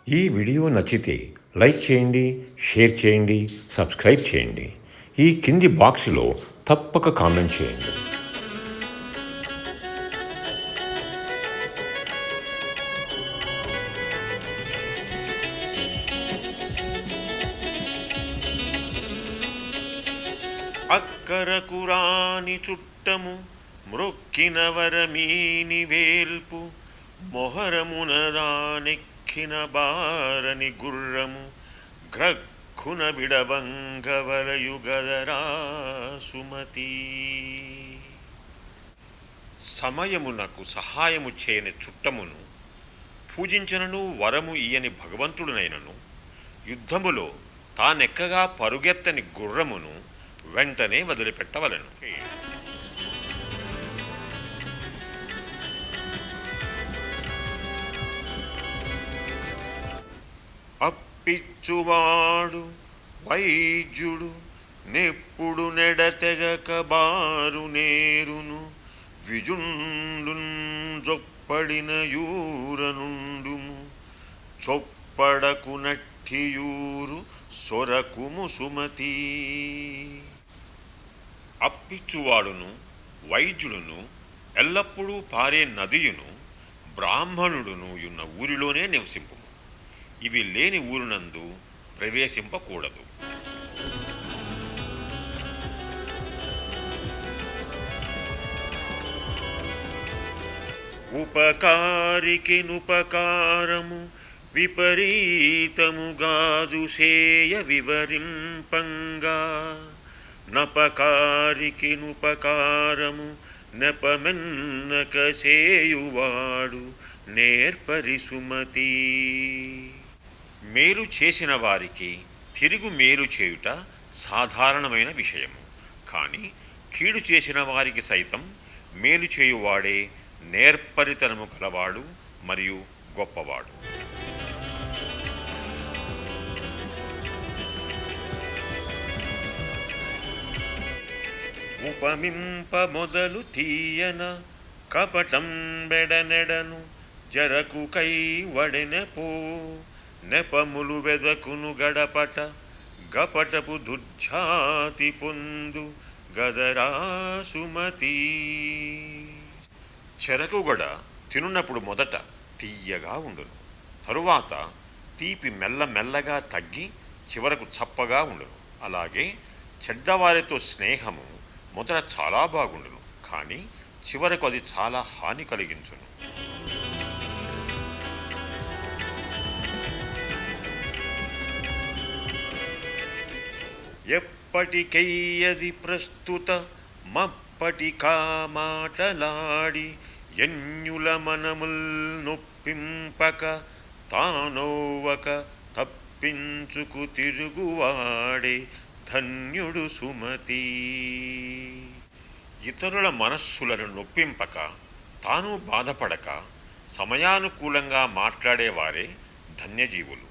ఈ వీడియో నచ్చితే లైక్ చేయండి, షేర్ చేయండి, సబ్స్క్రైబ్ చేయండి. ఈ కింది బాక్స్లో తప్పక కామెంట్ చేయండి. అక్కరకు రాని చుట్టము మ్రొక్కిన వరమీని వేల్పు మొహరమునదానెక్కిన బారని గుర్రము గ్రక్కున బిడవంగవలయుగదరా సుమతి. సమయమునకు సహాయము చేయని చుట్టమును పూజించనను వరము ఇయ్యని భగవంతుడునైనను యుద్ధములో తానెక్కగా పరుగెత్తని గుర్రమును వెంటనే వదిలిపెట్టవలను. అప్పిచ్చువాడు వైద్యుడు నెప్పుడు నెడతెగక బారు నేరును విజుండు జొప్పడిన యూరనుండుము చొప్పడకు నట్టియూరు సొరకుము సుమతి. అప్పిచ్చువాడును వైద్యుడును ఎల్లప్పుడూ పారే నదియును బ్రాహ్మణుడును ఉన్న ఊరిలోనే నివసింపు. ఇవి లేని ఊరునందు ప్రవేశింపకూడదు. ఉపకారికినుపకారము విపరీతముగాదు సేయ వివరింపంగా నపకారికినుపకారము నెపమెన్నక సేయువాడు నేర్పరి సుమతి. మేలు చేసిన వారికి తిరుగు మేలు చేయుట సాధారణమైన విషయము. కానీ కీడు చేసిన వారికి సైతం మేలు చేయువాడే నేర్పరితనము కలవాడు మరియు గొప్పవాడు. ఉపమింప మొదలు తీయన కపటం బెడనెడను జరకు కై వడెనెపో నెపములు వెదకును గడపట గపటపు దుర్జాతి పొందు గదరా సుమతి. చెరకుగడ తినున్నప్పుడు మొదట తీయగా ఉండును, తరువాత తీపి మెల్లమెల్లగా తగ్గి చివరకు చప్పగా ఉండును. అలాగే చెడ్డవారితో స్నేహము మొదట చాలా బాగుండును, కానీ చివరకు అది చాలా హాని కలిగించును. ఎప్పటికయ్యది ప్రస్తుత మప్పటికా మాటలాడి ఎన్యుల మనముల్ నొప్పింపక తానోవక తప్పించుకు తిరుగువాడే ధన్యుడు సుమతి. ఇతరుల మనస్సులను నొప్పింపక తాను బాధపడక సమయానుకూలంగా మాట్లాడేవారే ధన్యజీవులు.